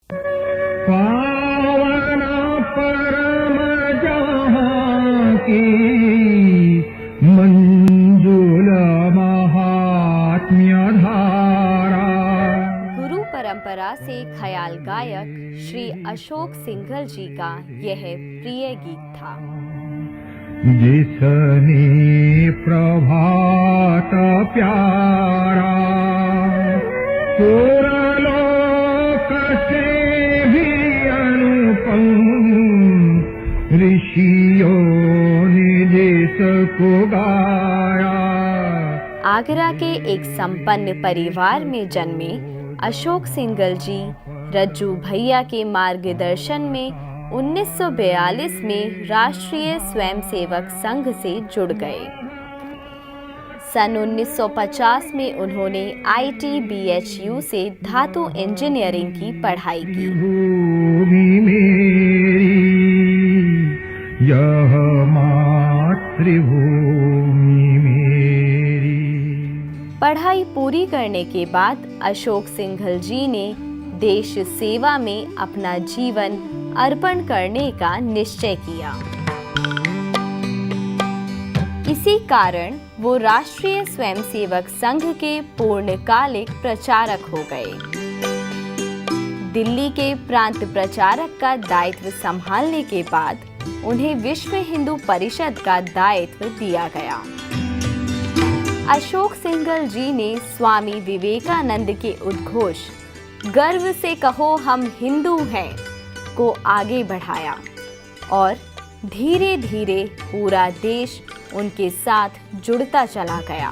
पावन परम जहाँ की मंजुल महात्म्य धारा। गुरु परंपरा से ख्याल गायक श्री अशोक सिंघल जी का यह प्रिय गीत था। जिसने प्रभात प्यारा सुरलोक से भी अनुपम ऋषियों ने जिसको गाया। आगरा के एक संपन्न परिवार में जन्मे अशोक सिंघल जी रज्जू भैया के मार्गदर्शन में 1942 में राष्ट्रीय स्वयंसेवक संघ से जुड़ गए। सन 1950 में उन्होंने ITBHU से धातु इंजीनियरिंग की पढ़ाई की। भूमि मेरी यह मातृभूमि मेरी। पढ़ाई पूरी करने के बाद अशोक सिंघल जी ने देश सेवा में अपना जीवन अर्पण करने का निश्चय किया। इसी कारण वो राष्ट्रीय स्वयंसेवक संघ के पूर्णकालिक प्रचारक हो गए। दिल्ली के प्रांत प्रचारक का दायित्व संभालने के बाद उन्हें विश्व हिंदू परिषद का दायित्व दिया गया। अशोक सिंघल जी ने स्वामी विवेकानंद के उद्घोष गर्व से कहो हम हिंदू हैं को आगे बढ़ाया और धीरे धीरे पूरा देश उनके साथ जुड़ता चला गया।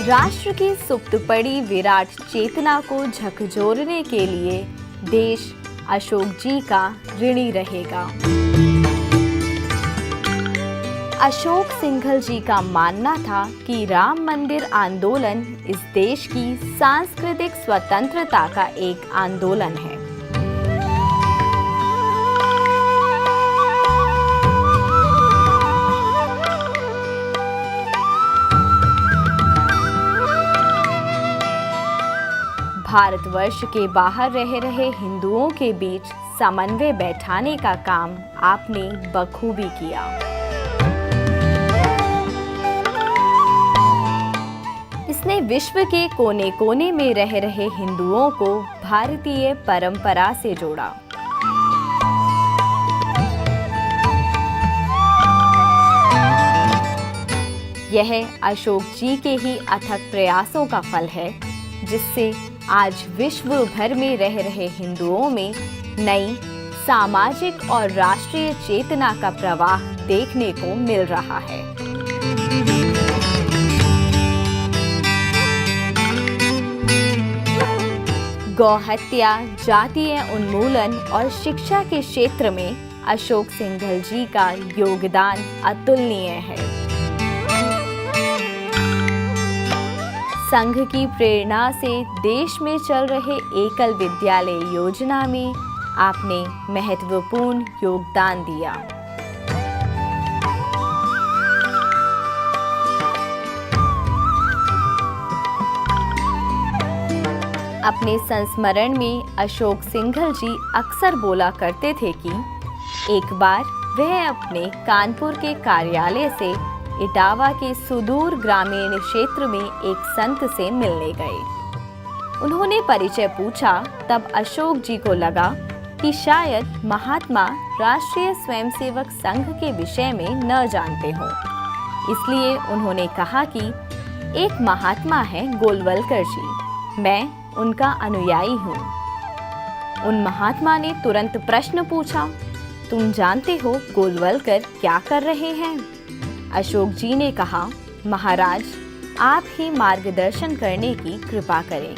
राष्ट्र की सुप्त पड़ी विराट चेतना को झकझोरने के लिए देश अशोक जी का ऋणी रहेगा। अशोक सिंघल जी का मानना था कि राम मंदिर आंदोलन इस देश की सांस्कृतिक स्वतंत्रता का एक आंदोलन है। भारतवर्ष के बाहर रह रहे हिंदुओं के बीच समन्वय बैठाने का काम आपने बखूबी किया। इसने विश्व के कोने कोने में रह रहे हिंदुओं को भारतीय परंपरा से जोड़ा। यह अशोक जी के ही अथक प्रयासों का फल है, जिससे आज विश्व भर में रह रहे हिंदुओं में नई सामाजिक और राष्ट्रीय चेतना का प्रवाह देखने को मिल रहा है। गौहत्या, जातीय उन्मूलन और शिक्षा के क्षेत्र में अशोक सिंघल जी का योगदान अतुलनीय है। संघ की प्रेरणा से देश में चल रहे एकल विद्यालय योजना में आपने महत्वपूर्ण योगदान दिया। अपने संस्मरण में अशोक सिंघल जी अक्सर बोला करते थे कि एक बार वह अपने कानपुर के कार्यालय से इटावा के सुदूर ग्रामीण क्षेत्र में एक संत से मिलने गए। उन्होंने परिचय पूछा, तब अशोक जी को लगा कि शायद महात्मा राष्ट्रीय स्वयंसेवक संघ के विषय में न जानते हों। इसलिए उन्होंने कहा कि एक महात्मा है गोलवलकर जी, मैं उनका अनुयायी हूँ। उन महात्मा ने तुरंत प्रश्न पूछा, तुम जानते हो गोलवलकर क्या कर रहे हैं? अशोक जी ने कहा, महाराज आप ही मार्गदर्शन करने की कृपा करें।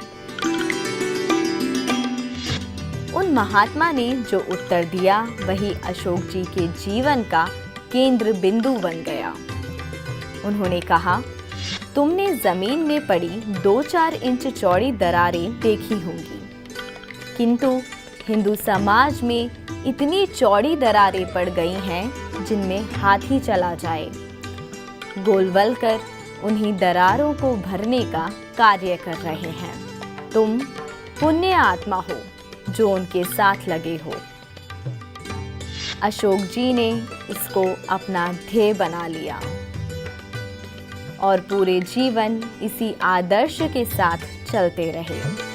उन महात्मा ने जो उत्तर दिया वही अशोक जी के जीवन का केंद्र बिंदु बन गया। उन्होंने कहा, तुमने जमीन में पड़ी 2-4 इंच चौड़ी दरारें देखी होंगी, किंतु हिंदू समाज में इतनी चौड़ी दरारें पड़ गई हैं जिनमें हाथी चला जाए। गोलवलकर उन्हीं दरारों को भरने का कार्य कर रहे हैं। तुम पुण्य आत्मा हो जो उनके साथ लगे हो। अशोक जी ने इसको अपना ध्येय बना लिया और पूरे जीवन इसी आदर्श के साथ चलते रहे।